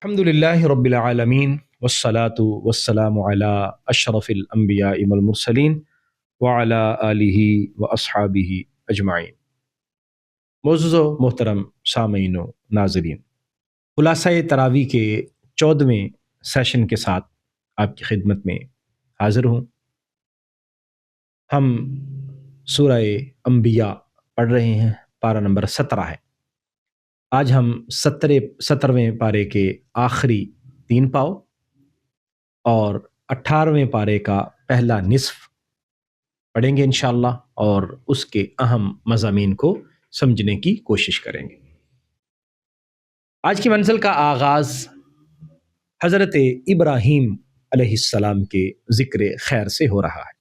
الحمد لله رب العالمين والصلاة والسلام على أشرف الأنبياء والمرسلين وعلى آله وأصحابه أجمعین۔ معزز و محترم سامعین و ناظرین، خلاصہ تراویح کے 14ویں سیشن کے ساتھ آپ کی خدمت میں حاضر ہوں۔ ہم سورہ انبیاء پڑھ رہے ہیں، پارہ نمبر 17 ہے۔ آج ہم 17ویں پارے کے آخری 3 پاؤ اور 18ویں پارے کا پہلا نصف پڑھیں گے انشاءاللہ، اور اس کے اہم مضامین کو سمجھنے کی کوشش کریں گے۔ آج کی منزل کا آغاز حضرت ابراہیم علیہ السلام کے ذکر خیر سے ہو رہا ہے۔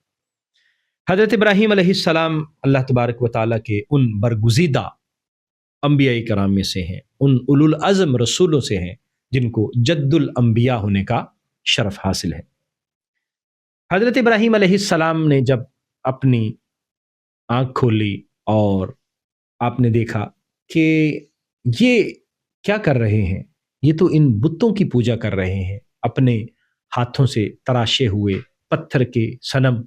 حضرت ابراہیم علیہ السلام اللہ تبارک و تعالیٰ کے ان برگزیدہ انبیاء کرام میں سے ہیں، ان اولو العزم رسولوں سے ہیں جن کو جد الانبیاء ہونے کا شرف حاصل ہے۔ حضرت ابراہیم علیہ السلام نے جب اپنی آنکھ کھولی اور آپ نے دیکھا کہ یہ کیا کر رہے ہیں، یہ تو ان بتوں کی پوجا کر رہے ہیں، اپنے ہاتھوں سے تراشے ہوئے پتھر کے صنم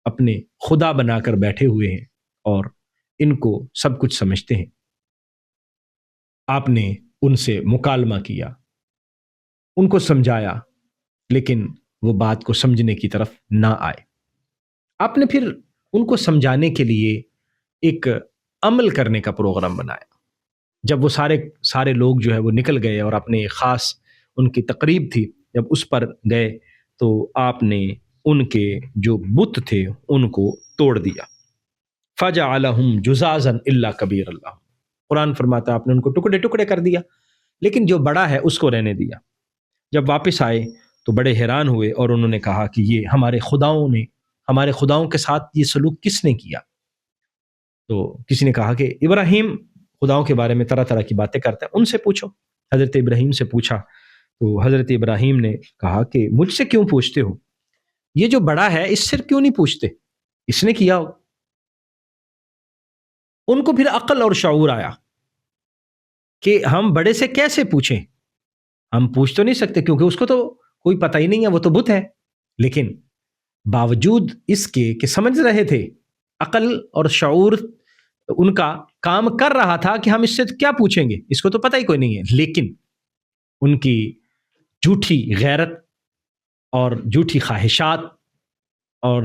اپنے خدا بنا کر بیٹھے ہوئے ہیں اور ان کو سب کچھ سمجھتے ہیں۔ آپ نے ان سے مکالمہ کیا، ان کو سمجھایا، لیکن وہ بات کو سمجھنے کی طرف نہ آئے۔ آپ نے پھر ان کو سمجھانے کے لیے ایک عمل کرنے کا پروگرام بنایا۔ جب وہ سارے لوگ جو ہے وہ نکل گئے اور اپنے خاص ان کی تقریب تھی، جب اس پر گئے تو آپ نے ان کے جو بت تھے ان کو توڑ دیا۔ فَجَعَلَهُمْ جُزَازًا إِلَّا كَبِيرًا لَهُمْ، قرآن فرماتا ہے آپ نے ان کو ٹکڑے ٹکڑے کر دیا، لیکن جو بڑا ہے اس کو رہنے دیا۔ جب واپس آئے تو بڑے حیران ہوئے اور انہوں نے کہا کہ یہ ہمارے خداؤں کے ساتھ یہ سلوک کس نے کیا؟ تو کسی نے کہا کہ ابراہیم خداؤں کے بارے میں طرح طرح کی باتیں کرتے ہیں، ان سے پوچھو۔ حضرت ابراہیم سے پوچھا تو حضرت ابراہیم نے کہا کہ مجھ سے کیوں پوچھتے ہو؟ یہ جو بڑا ہے اس سے کیوں نہیں پوچھتے؟ اس نے کیا ہو۔ ان کو پھر عقل اور شعور آیا کہ ہم بڑے سے کیسے پوچھیں، ہم پوچھ تو نہیں سکتے کیونکہ اس کو تو کوئی پتہ ہی نہیں ہے، وہ تو بت ہے۔ لیکن باوجود اس کے کہ سمجھ رہے تھے، عقل اور شعور ان کا کام کر رہا تھا کہ ہم اس سے کیا پوچھیں گے، اس کو تو پتہ ہی کوئی نہیں ہے، لیکن ان کی جھوٹی غیرت اور جھوٹی خواہشات اور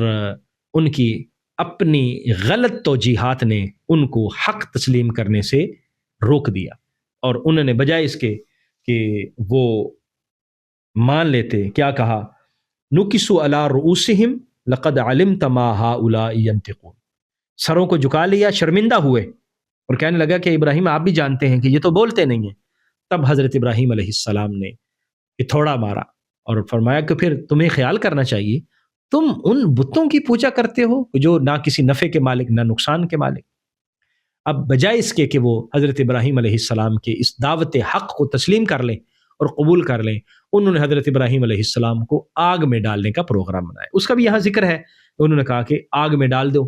ان کی اپنی غلط توجیہات نے ان کو حق تسلیم کرنے سے روک دیا، اور انہوں نے بجائے اس کے کہ وہ مان لیتے، کیا کہا؟ نُکِسُوا عَلَىٰ رُؤُوسِهِمْ لَقَدْ عَلِمْتَ مَا هَٰؤُلَاءِ يَنطِقُونَ، سروں کو جھکا لیا، شرمندہ ہوئے اور کہنے لگا کہ ابراہیم آپ بھی جانتے ہیں کہ یہ تو بولتے نہیں ہیں۔ تب حضرت ابراہیم علیہ السلام نے تھوڑا مارا اور فرمایا کہ پھر تمہیں خیال کرنا چاہیے، تم ان بتوں کی پوجا کرتے ہو جو نہ کسی نفع کے مالک نہ نقصان کے مالک۔ اب بجائے اس کے کہ وہ حضرت ابراہیم علیہ السلام کے اس دعوت حق کو تسلیم کر لیں اور قبول کر لیں، انہوں نے حضرت ابراہیم علیہ السلام کو آگ میں ڈالنے کا پروگرام بنایا۔ اس کا بھی یہاں ذکر ہے، انہوں نے کہا کہ آگ میں ڈال دو۔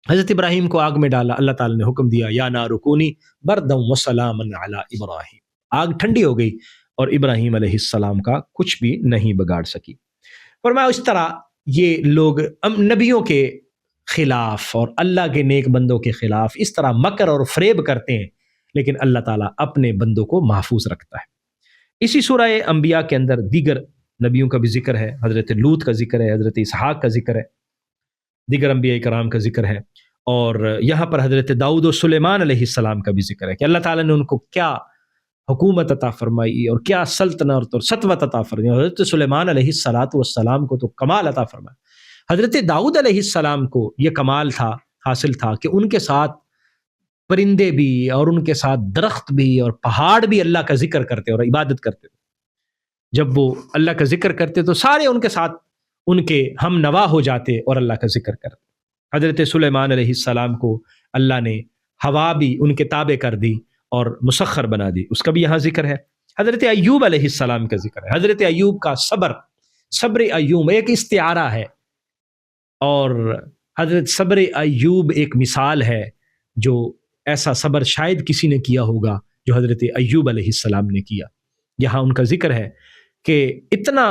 حضرت ابراہیم کو آگ میں ڈالا، اللہ تعالیٰ نے حکم دیا یا نار کونی بردا وسلاما علی ابراہیم، آگ ٹھنڈی ہو گئی اور ابراہیم علیہ السلام کا کچھ بھی نہیں بگاڑ سکی۔ فرمایا اس طرح یہ لوگ نبیوں کے خلاف اور اللہ کے نیک بندوں کے خلاف اس طرح مکر اور فریب کرتے ہیں، لیکن اللہ تعالیٰ اپنے بندوں کو محفوظ رکھتا ہے۔ اسی سورہ انبیاء کے اندر دیگر نبیوں کا بھی ذکر ہے، حضرت لوط کا ذکر ہے، حضرت اسحاق کا ذکر ہے، دیگر انبیاء کرام کا ذکر ہے، اور یہاں پر حضرت داؤد و سلیمان علیہ السلام کا بھی ذکر ہے کہ اللہ تعالیٰ نے ان کو کیا حکومت عطا فرمائی اور کیا سلطنت اور سطوت عطا فرمائی۔ حضرت سلیمان علیہ السلام کو تو کمال عطا فرمایا، حضرت داؤد علیہ السلام کو یہ کمال تھا، حاصل تھا کہ ان کے ساتھ پرندے بھی اور ان کے ساتھ درخت بھی اور پہاڑ بھی اللہ کا ذکر کرتے اور عبادت کرتے تھے۔ جب وہ اللہ کا ذکر کرتے تو سارے ان کے ساتھ ان کے ہم نوا ہو جاتے اور اللہ کا ذکر کرتے۔ حضرت سلیمان علیہ السلام کو اللہ نے ہوا بھی ان کے تابع کر دی اور مسخر بنا دی، اس کا بھی یہاں ذکر ہے۔ حضرت ایوب علیہ السلام کا ذکر ہے، حضرت ایوب کا صبر ایوب ایک استعارہ ہے، اور حضرت صبر ایوب ایک مثال ہے، جو ایسا صبر شاید کسی نے کیا ہوگا جو حضرت ایوب علیہ السلام نے کیا۔ یہاں ان کا ذکر ہے کہ اتنا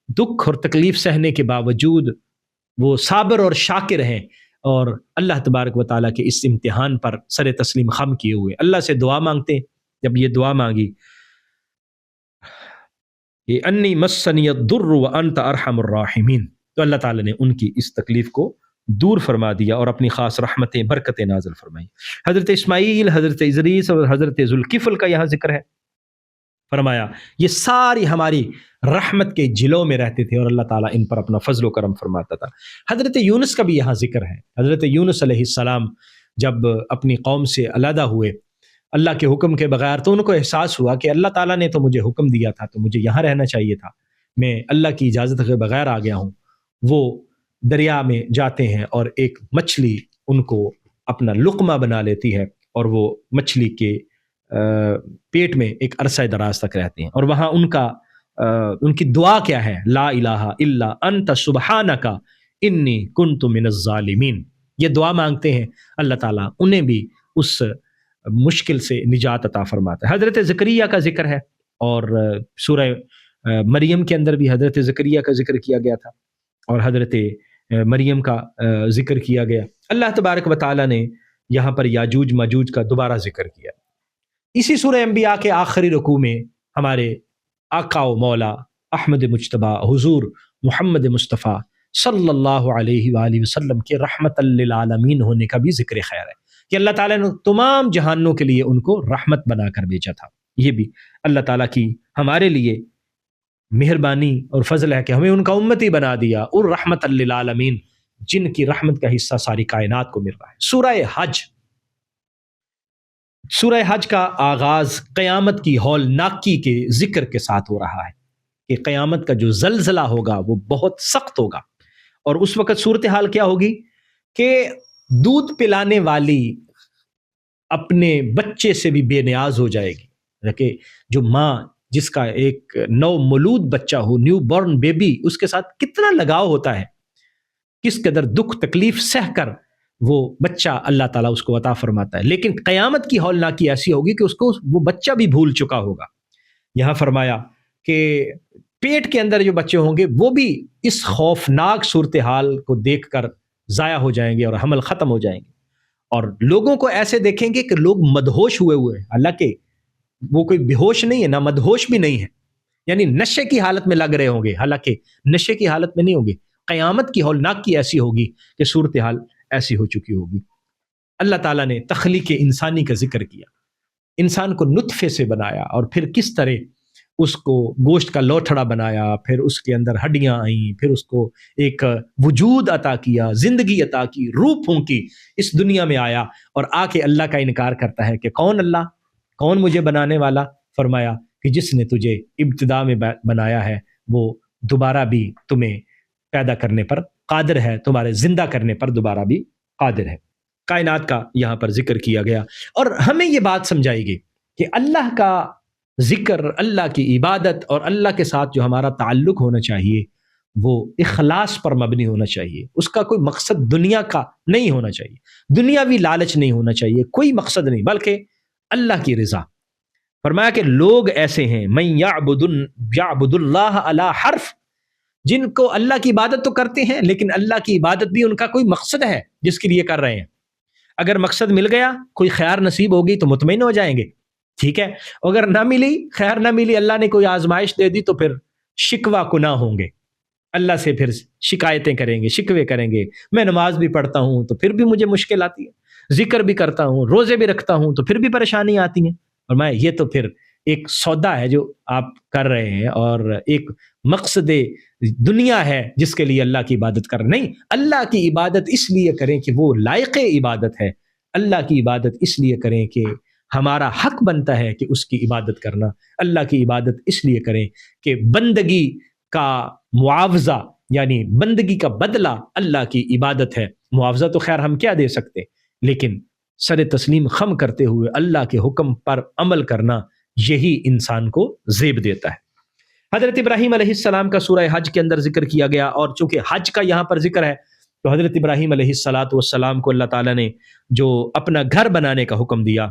دکھ اور تکلیف سہنے کے باوجود وہ صابر اور شاکر ہیں، اور اللہ تبارک و تعالیٰ کے اس امتحان پر سر تسلیم خم کیے ہوئے اللہ سے دعا مانگتے ہیں۔ جب یہ دعا مانگی کہ انی مسنی الضر وانت ارحم الراحمین، تو اللہ تعالیٰ نے ان کی اس تکلیف کو دور فرما دیا اور اپنی خاص رحمتیں برکتیں نازل فرمائی۔ حضرت اسماعیل، حضرت ادریس اور حضرت ذوالکفل کا یہاں ذکر ہے۔ فرمایا یہ ساری ہماری رحمت کے جلوں میں رہتے تھے اور اللہ تعالیٰ ان پر اپنا فضل و کرم فرماتا تھا۔ حضرت یونس کا بھی یہاں ذکر ہے۔ حضرت یونس علیہ السلام جب اپنی قوم سے علیحدہ ہوئے اللہ کے حکم کے بغیر، تو ان کو احساس ہوا کہ اللہ تعالیٰ نے تو مجھے حکم دیا تھا تو مجھے یہاں رہنا چاہیے تھا، میں اللہ کی اجازت کے بغیر آ گیا ہوں۔ وہ دریا میں جاتے ہیں اور ایک مچھلی ان کو اپنا لقمہ بنا لیتی ہے، اور وہ مچھلی کے پیٹ میں ایک عرصہ دراز تک رہتے ہیں، اور وہاں ان کی دعا کیا ہے؟ لا الہ الا انت سبحانک انی کنت من الظالمین۔ یہ دعا مانگتے ہیں، اللہ تعالیٰ انہیں بھی اس مشکل سے نجات عطا فرماتا ہے۔ حضرت زکریا کا ذکر ہے، اور سورہ مریم کے اندر بھی حضرت زکریا کا ذکر کیا گیا تھا اور حضرت مریم کا ذکر کیا گیا۔ اللہ تبارک و تعالیٰ نے یہاں پر یاجوج ماجوج کا دوبارہ ذکر کیا۔ اسی سورہ انبیاء کے آخری رکوع میں ہمارے آقا و مولا احمد مجتبی حضور محمد مصطفیٰ صلی اللہ علیہ وآلہ وسلم کے رحمت للعالمین ہونے کا بھی ذکر خیر ہے کہ اللہ تعالیٰ نے تمام جہانوں کے لیے ان کو رحمت بنا کر بھیجا تھا۔ یہ بھی اللہ تعالیٰ کی ہمارے لیے مہربانی اور فضل ہے کہ ہمیں ان کا امتی بنا دیا، اور رحمت للعالمین جن کی رحمت کا حصہ ساری کائنات کو مل رہا ہے۔ سورہ حج کا آغاز قیامت کی ہولناکی کے ذکر کے ساتھ ہو رہا ہے کہ قیامت کا جو زلزلہ ہوگا وہ بہت سخت ہوگا، اور اس وقت صورتحال کیا ہوگی کہ دودھ پلانے والی اپنے بچے سے بھی بے نیاز ہو جائے گی، کہ جو ماں جس کا ایک نو مولود بچہ ہو، نیو بورن بیبی، اس کے ساتھ کتنا لگاؤ ہوتا ہے، کس قدر دکھ تکلیف سہ کر وہ بچہ اللہ تعالیٰ اس کو عطا فرماتا ہے۔ لیکن قیامت کی ہولناکی ایسی ہوگی کہ اس کو وہ بچہ بھی بھول چکا ہوگا۔ یہاں فرمایا کہ پیٹ کے اندر جو بچے ہوں گے وہ بھی اس خوفناک صورتحال کو دیکھ کر ضائع ہو جائیں گے اور حمل ختم ہو جائیں گے، اور لوگوں کو ایسے دیکھیں گے کہ لوگ مدہوش ہوئے حالانکہ وہ کوئی بے ہوش نہیں ہے، نہ مدہوش بھی نہیں ہے، یعنی نشے کی حالت میں لگ رہے ہوں گے، حالانکہ نشے کی حالت میں نہیں ہوں گے۔ قیامت کی ہولناکی ایسی ہوگی کہ صورتحال ایسی ہو چکی ہوگی۔ اللہ تعالیٰ نے تخلیق انسانی کا ذکر کیا، انسان کو نطفے سے بنایا، اور پھر کس طرح اس کو گوشت کا لوتھڑا بنایا، پھر اس کے اندر ہڈیاں آئیں، پھر اس کو ایک وجود عطا کیا، زندگی عطا کی، روح پھونکی، اس دنیا میں آیا اور آ کے اللہ کا انکار کرتا ہے کہ کون اللہ، کون مجھے بنانے والا؟ فرمایا کہ جس نے تجھے ابتدا میں بنایا ہے وہ دوبارہ بھی تمہیں پیدا کرنے پر قادر ہے، تمہارے زندہ کرنے پر دوبارہ بھی قادر ہے۔ کائنات کا یہاں پر ذکر کیا گیا، اور ہمیں یہ بات سمجھائی گئی کہ اللہ کا ذکر، اللہ کی عبادت اور اللہ کے ساتھ جو ہمارا تعلق ہونا چاہیے وہ اخلاص پر مبنی ہونا چاہیے۔ اس کا کوئی مقصد دنیا کا نہیں ہونا چاہیے، دنیاوی لالچ نہیں ہونا چاہیے، کوئی مقصد نہیں، بلکہ اللہ کی رضا۔ فرمایا کہ لوگ ایسے ہیں من یعبد اللہ علی حرف، جن کو اللہ کی عبادت تو کرتے ہیں لیکن اللہ کی عبادت بھی ان کا کوئی مقصد ہے جس کے لیے کر رہے ہیں۔ اگر مقصد مل گیا، کوئی خیر نصیب ہوگی تو مطمئن ہو جائیں گے، ٹھیک ہے، اگر نہ ملی، خیر نہ ملی، اللہ نے کوئی آزمائش دے دی تو پھر شکوہ کناہ ہوں گے، اللہ سے پھر شکایتیں کریں گے، شکوے کریں گے۔ میں نماز بھی پڑھتا ہوں تو پھر بھی مجھے مشکل آتی ہے، ذکر بھی کرتا ہوں، روزے بھی رکھتا ہوں تو پھر بھی پریشانی آتی ہیں، اور میں یہ تو پھر ایک سودا ہے جو آپ کر رہے ہیں، اور ایک مقصد دنیا ہے جس کے لیے اللہ کی عبادت کر رہے ہیں۔ نہیں، اللہ کی عبادت اس لیے کریں کہ وہ لائق عبادت ہے، اللہ کی عبادت اس لیے کریں کہ ہمارا حق بنتا ہے کہ اس کی عبادت کرنا، اللہ کی عبادت اس لیے کریں کہ بندگی کا معاوضہ، یعنی بندگی کا بدلہ اللہ کی عبادت ہے۔ معاوضہ تو خیر ہم کیا دے سکتے، لیکن سر تسلیم خم کرتے ہوئے اللہ کے حکم پر عمل کرنا، یہی انسان کو زیب دیتا ہے۔ حضرت ابراہیم علیہ السلام کا سورہ حج کے اندر ذکر کیا گیا، اور چونکہ حج کا یہاں پر ذکر ہے تو حضرت ابراہیم علیہ السلام کو اللہ تعالیٰ نے جو اپنا گھر بنانے کا حکم دیا،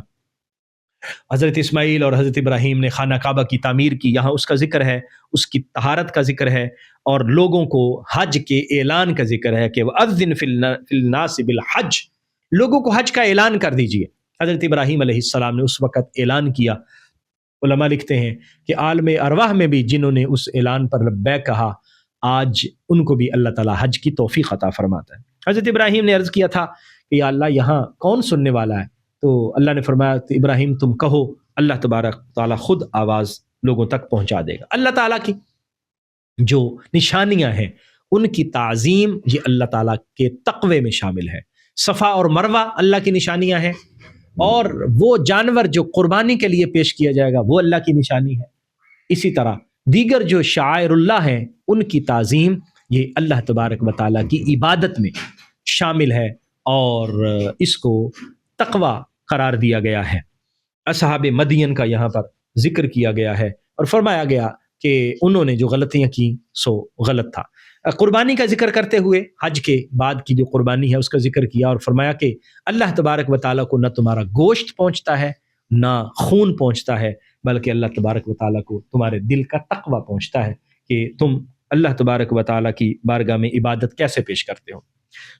حضرت اسماعیل اور حضرت ابراہیم نے خانہ کعبہ کی تعمیر کی، یہاں اس کا ذکر ہے، اس کی طہارت کا ذکر ہے، اور لوگوں کو حج کے اعلان کا ذکر ہے کہ وَأَذِّن فِي النَّاسِ بِالْحَجِّ، لوگوں کو حج کا اعلان کر دیجئے۔ حضرت ابراہیم علیہ السلام نے اس وقت اعلان کیا۔ علماء لکھتے ہیں کہ عالم ارواح میں بھی جنہوں نے اس اعلان پر لبیک کہا، آج ان کو بھی اللہ تعالیٰ حج کی توفیق عطا فرماتا ہے۔ حضرت ابراہیم نے عرض کیا تھا کہ یا اللہ یہاں کون سننے والا ہے؟ تو اللہ نے فرمایا کہ ابراہیم تم کہو، اللہ تبارک تعالیٰ خود آواز لوگوں تک پہنچا دے گا۔ اللہ تعالیٰ کی جو نشانیاں ہیں ان کی تعظیم یہ اللہ تعالیٰ کے تقوی میں شامل ہے۔ صفا اور مروہ اللہ کی نشانیاں ہیں، اور وہ جانور جو قربانی کے لیے پیش کیا جائے گا وہ اللہ کی نشانی ہے۔ اسی طرح دیگر جو شعائر اللہ ہیں ان کی تعظیم یہ اللہ تبارک و تعالیٰ کی عبادت میں شامل ہے، اور اس کو تقوی قرار دیا گیا ہے۔ اصحاب مدین کا یہاں پر ذکر کیا گیا ہے، اور فرمایا گیا کہ انہوں نے جو غلطیاں کی سو غلط تھا۔ قربانی کا ذکر کرتے ہوئے حج کے بعد کی جو قربانی ہے اس کا ذکر کیا، اور فرمایا کہ اللہ تبارک و تعالیٰ کو نہ تمہارا گوشت پہنچتا ہے نہ خون پہنچتا ہے، بلکہ اللہ تبارک و تعالیٰ کو تمہارے دل کا تقوی پہنچتا ہے کہ تم اللہ تبارک و تعالیٰ کی بارگاہ میں عبادت کیسے پیش کرتے ہو۔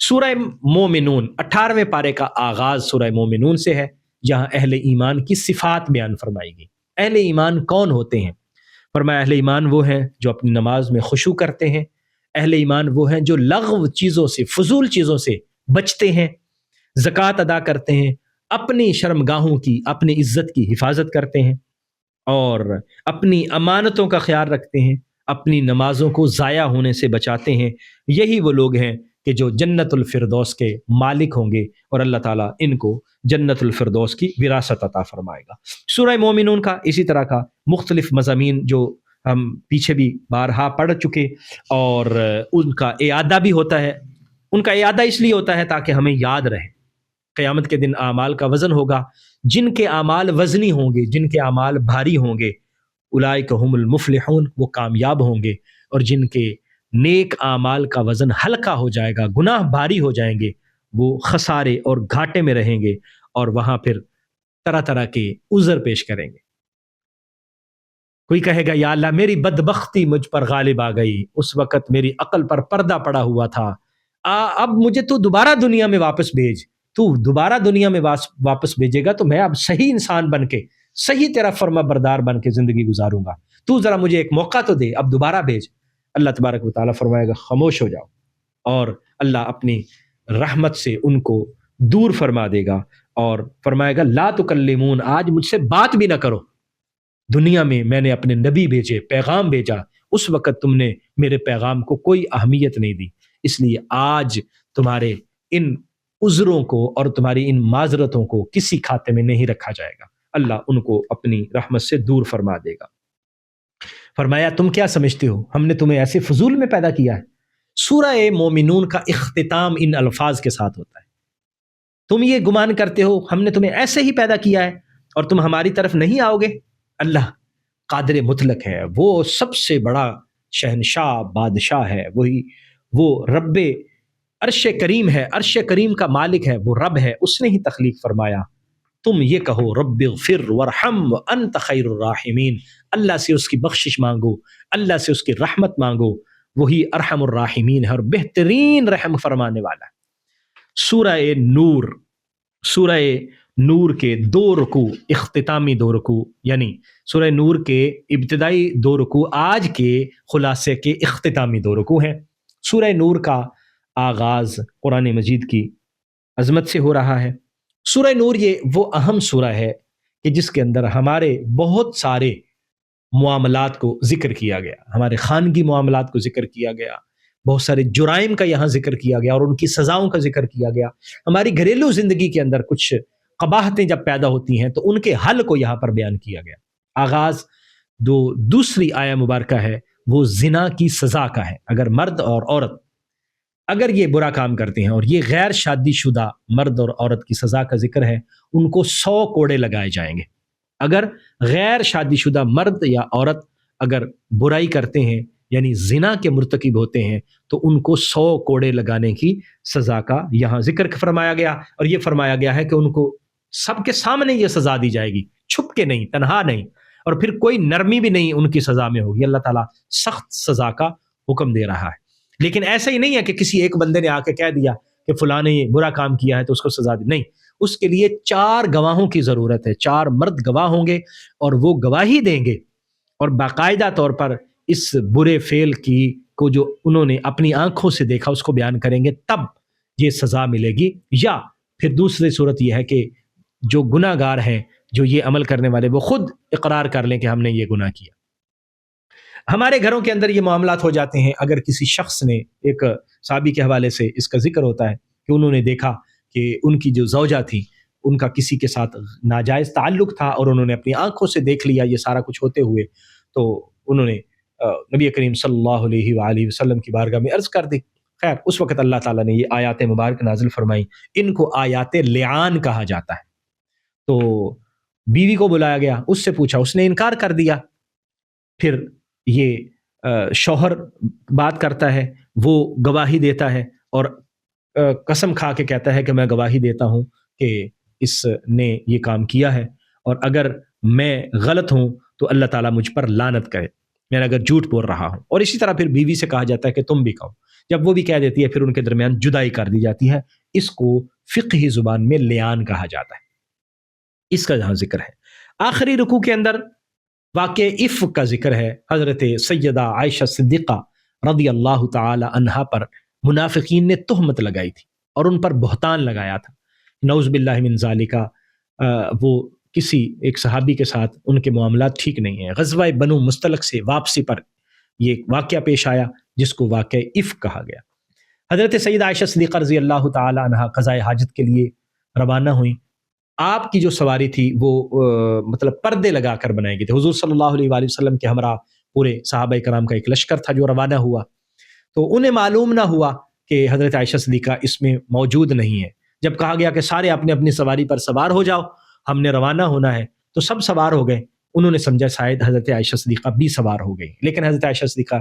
سورہ مومنون 18ویں پارے کا آغاز سورہ مومنون سے ہے، جہاں اہل ایمان کی صفات بیان فرمائی گئی۔ اہل ایمان کون ہوتے ہیں؟ فرمایا اہل ایمان وہ ہیں جو اپنی نماز میں خشوع کرتے ہیں، اہل ایمان وہ ہیں جو لغو چیزوں سے، فضول چیزوں سے بچتے ہیں، زکوٰۃ ادا کرتے ہیں، اپنی شرمگاہوں کی، اپنی عزت کی حفاظت کرتے ہیں، اور اپنی امانتوں کا خیال رکھتے ہیں، اپنی نمازوں کو ضائع ہونے سے بچاتے ہیں۔ یہی وہ لوگ ہیں کہ جو جنت الفردوس کے مالک ہوں گے، اور اللہ تعالیٰ ان کو جنت الفردوس کی وراثت عطا فرمائے گا۔ سورہ مومنون کا اسی طرح کا مختلف مضامین جو ہم پیچھے بھی بارہا پڑھ چکے، اور ان کا اعادہ بھی ہوتا ہے۔ ان کا اعادہ اس لیے ہوتا ہے تاکہ ہمیں یاد رہے۔ قیامت کے دن اعمال کا وزن ہوگا، جن کے اعمال وزنی ہوں گے، جن کے اعمال بھاری ہوں گے، اولئک هم المفلحون، وہ کامیاب ہوں گے، اور جن کے نیک اعمال کا وزن ہلکا ہو جائے گا، گناہ بھاری ہو جائیں گے، وہ خسارے اور گھاٹے میں رہیں گے، اور وہاں پھر طرح طرح کے عذر پیش کریں گے۔ کوئی کہے گا یا اللہ میری بدبختی مجھ پر غالب آ گئی، اس وقت میری عقل پر پردہ پڑا ہوا تھا، اب مجھے تو دوبارہ دنیا میں واپس بھیج، تو دوبارہ دنیا میں واپس بھیجے گا تو میں اب صحیح انسان بن کے، صحیح تیرا فرما بردار بن کے زندگی گزاروں گا، تو ذرا مجھے ایک موقع تو دے، اب دوبارہ بھیج۔ اللہ تبارک و تعالیٰ فرمائے گا خاموش ہو جاؤ، اور اللہ اپنی رحمت سے ان کو دور فرما دے گا، اور فرمائے گا لا تکلمون، آج مجھ سے بات بھی نہ کرو۔ دنیا میں نے اپنے نبی بھیجے، پیغام بھیجا، اس وقت تم نے میرے پیغام کو کوئی اہمیت نہیں دی، اس لیے آج تمہارے ان عذروں کو اور تمہاری ان معذرتوں کو کسی کھاتے میں نہیں رکھا جائے گا۔ اللہ ان کو اپنی رحمت سے دور فرما دے گا۔ فرمایا تم کیا سمجھتے ہو ہم نے تمہیں ایسے فضول میں پیدا کیا ہے؟ سورہ مومنون کا اختتام ان الفاظ کے ساتھ ہوتا ہے، تم یہ گمان کرتے ہو ہم نے تمہیں ایسے ہی پیدا کیا ہے اور تم ہماری طرف نہیں آؤ گے؟ اللہ قادر مطلق ہے، وہ سب سے بڑا شہنشاہ بادشاہ ہے، وہی وہ رب عرش کریم ہے، عرش کریم کا مالک ہے، وہ رب ہے، اس نے ہی تخلیق فرمایا۔ تم یہ کہو رب اغفر ورحم وانت خیر الراحمین، اللہ سے اس کی بخشش مانگو، اللہ سے اس کی رحمت مانگو، وہی ارحم الراحمین ہے اور بہترین رحم فرمانے والا ہے۔ سورہ نور کے 2 رکوع، اختتامی 2 رکوع، یعنی سورہ نور کے ابتدائی 2 رکوع آج کے خلاصے کے اختتامی 2 رکوع ہیں۔ سورہ نور کا آغاز قرآن مجید کی عظمت سے ہو رہا ہے۔ سورہ نور یہ وہ اہم سورہ ہے کہ جس کے اندر ہمارے بہت سارے معاملات کو ذکر کیا گیا، ہمارے خانگی معاملات کو ذکر کیا گیا، بہت سارے جرائم کا یہاں ذکر کیا گیا اور ان کی سزاؤں کا ذکر کیا گیا۔ ہماری گھریلو زندگی کے اندر کچھ قباحتیں جب پیدا ہوتی ہیں تو ان کے حل کو یہاں پر بیان کیا گیا۔ آغاز دوسری آیہ مبارکہ ہے وہ زنا کی سزا کا ہے۔ اگر مرد اور عورت اگر یہ برا کام کرتے ہیں، اور یہ غیر شادی شدہ مرد اور عورت کی سزا کا ذکر ہے، ان کو 100 کوڑے لگائے جائیں گے۔ اگر غیر شادی شدہ مرد یا عورت اگر برائی کرتے ہیں یعنی زنا کے مرتکب ہوتے ہیں تو ان کو 100 کوڑے لگانے کی سزا کا یہاں ذکر فرمایا گیا، اور یہ فرمایا گیا ہے کہ ان کو سب کے سامنے یہ سزا دی جائے گی چھپ کے نہیں، تنہا نہیں، اور پھر کوئی نرمی بھی نہیں ان کی سزا میں ہوگی. اللہ تعالیٰ سخت سزا کا حکم دے رہا ہے. لیکن ایسا ہی نہیں ہے کہ کسی ایک بندے نے آ کے کہہ دیا کہ فلاں نے یہ برا کام کیا ہے تو اس کو سزا دی. نہیں، اس کے لیے 4 گواہوں کی ضرورت ہے. 4 مرد گواہ ہوں گے اور وہ گواہی دیں گے اور باقاعدہ طور پر اس برے فعل کو جو انہوں نے اپنی آنکھوں سے دیکھا اس کو بیان کریں گے، تب یہ سزا ملے گی. یا پھر دوسری صورت یہ ہے کہ جو گناہ گار ہیں، جو یہ عمل کرنے والے، وہ خود اقرار کر لیں کہ ہم نے یہ گناہ کیا. ہمارے گھروں کے اندر یہ معاملات ہو جاتے ہیں. اگر کسی شخص نے، ایک صحابی کے حوالے سے اس کا ذکر ہوتا ہے کہ انہوں نے دیکھا کہ ان کی جو زوجہ تھی ان کا کسی کے ساتھ ناجائز تعلق تھا اور انہوں نے اپنی آنکھوں سے دیکھ لیا یہ سارا کچھ ہوتے ہوئے، تو انہوں نے نبی کریم صلی اللہ علیہ وآلہ وسلم کی بارگاہ میں عرض کر دی. خیر، اس وقت اللہ تعالیٰ نے یہ آیات مبارک نازل فرمائی. ان کو آیات لعان کہا جاتا ہے. تو بیوی کو بلایا گیا، اس سے پوچھا، اس نے انکار کر دیا. پھر یہ شوہر بات کرتا ہے، وہ گواہی دیتا ہے اور قسم کھا کے کہتا ہے کہ میں گواہی دیتا ہوں کہ اس نے یہ کام کیا ہے، اور اگر میں غلط ہوں تو اللہ تعالیٰ مجھ پر لعنت کرے، میں اگر جھوٹ بول رہا ہوں. اور اسی طرح پھر بیوی سے کہا جاتا ہے کہ تم بھی کہو. جب وہ بھی کہہ دیتی ہے پھر ان کے درمیان جدائی کر دی جاتی ہے. اس کو فقہی زبان میں لیان کہا جاتا ہے. اس کا جہاں ذکر ہے. آخری رکوع کے اندر واقع عفق کا ذکر ہے. حضرت سیدہ عائشہ صدیقہ رضی اللہ تعالی عنہا پر منافقین نے تہمت لگائی تھی اور ان پر بہتان لگایا تھا. نعوذ باللہ من ذالک. وہ کسی ایک صحابی کے ساتھ ان کے معاملات ٹھیک نہیں ہیں. غزوہ بنو مستلق سے واپسی پر یہ واقعہ پیش آیا جس کو واقع عفق کہا گیا. حضرت سیدہ عائشہ صدیقہ رضی اللہ تعالی عنہا قضاء حاجت کے لیے روانہ ہوئیں. آپ کی جو سواری تھی وہ مطلب پردے لگا کر بنائی گئی تھی. حضور صلی اللہ علیہ وآلہ وسلم کے ہمراہ پورے صحابہ کرام کا ایک لشکر تھا جو روانہ ہوا. تو انہیں معلوم نہ ہوا کہ حضرت عائشہ صدیقہ اس میں موجود نہیں ہے. جب کہا گیا کہ سارے اپنے اپنی سواری پر سوار ہو جاؤ، ہم نے روانہ ہونا ہے، تو سب سوار ہو گئے. انہوں نے سمجھا شاید حضرت عائشہ صدیقہ بھی سوار ہو گئی، لیکن حضرت عائشہ صدیقہ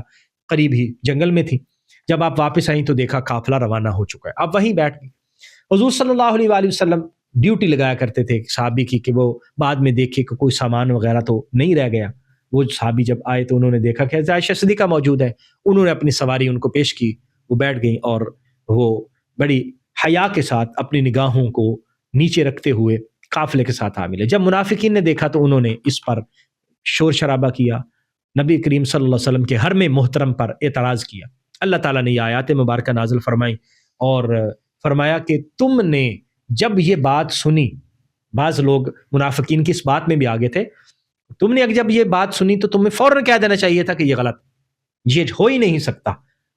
قریب ہی جنگل میں تھی. جب آپ واپس آئیں تو دیکھا قافلہ روانہ ہو چکا ہے. آپ وہیں بیٹھ گئے. حضور صلی اللہ علیہ وآلہ وسلم ڈیوٹی لگایا کرتے تھے صحابی کی کہ وہ بعد میں دیکھے کہ کوئی سامان وغیرہ تو نہیں رہ گیا. وہ صحابی جب آئے تو انہوں نے دیکھا کہ حضرت عائشہ صدیقہ موجود ہے. انہوں نے اپنی سواری ان کو پیش کی، وہ بیٹھ گئیں اور وہ بڑی حیا کے ساتھ اپنی نگاہوں کو نیچے رکھتے ہوئے قافلے کے ساتھ آ ملے. جب منافقین نے دیکھا تو انہوں نے اس پر شور شرابہ کیا، نبی کریم صلی اللہ علیہ وسلم کے حرم محترم پر اعتراض کیا. اللہ تعالیٰ نے یہ آیات مبارکہ نازل فرمائی اور فرمایا کہ تم نے جب یہ بات سنی، بعض لوگ منافقین کی اس بات میں بھی آگے تھے، تم نے جب یہ بات سنی تو تمہیں فوراً کہہ دینا چاہیے تھا کہ یہ غلط، یہ ہو ہی نہیں سکتا.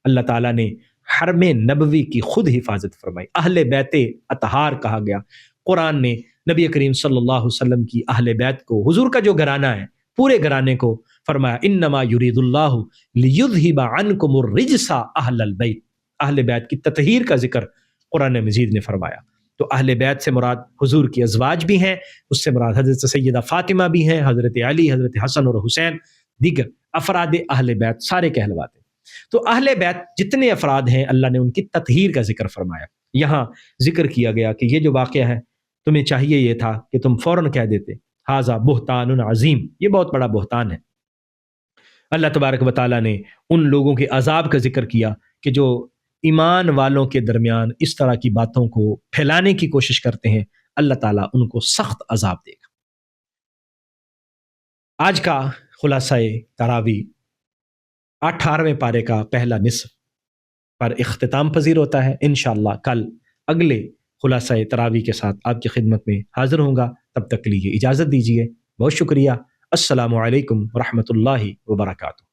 اللہ تعالیٰ نے حرم نبوی کی خود حفاظت فرمائی. اہل بیت اطہار کہا گیا. قرآن نے نبی کریم صلی اللہ علیہ وسلم کی اہل بیت کو، حضور کا جو گھرانہ ہے، پورے گھرانے کو فرمایا انما یرید اللہ لیذھب عنکم الرجس اہل البیت. اہل بیت کی تطہیر کا ذکر قرآن مجید نے فرمایا. تو اہل بیت سے مراد حضور کی ازواج بھی ہیں، اس سے مراد حضرت سیدہ فاطمہ بھی ہیں، حضرت علی، حضرت حسن اور حسین، دیگر افراد اہل بیت سارے کہلواتے ہیں. تو اہل بیت جتنے افراد ہیں اللہ نے ان کی تطہیر کا ذکر فرمایا. یہاں ذکر کیا گیا کہ یہ جو واقعہ ہے تمہیں چاہیے یہ تھا کہ تم فوراً کہہ دیتے ھذا بہتان عظیم، یہ بہت بڑا بہتان ہے. اللہ تبارک و تعالیٰ نے ان لوگوں کے عذاب کا ذکر کیا کہ جو ایمان والوں کے درمیان اس طرح کی باتوں کو پھیلانے کی کوشش کرتے ہیں. اللہ تعالیٰ ان کو سخت عذاب دے گا. آج کا خلاصہ تراویح 18ویں پارے کا پہلا نصف پر اختتام پذیر ہوتا ہے. انشاءاللہ کل اگلے خلاصہ تراویح کے ساتھ آپ کی خدمت میں حاضر ہوں گا. تب تک کے لیے اجازت دیجیے. بہت شکریہ. السلام علیکم ورحمۃ اللہ وبرکاتہ.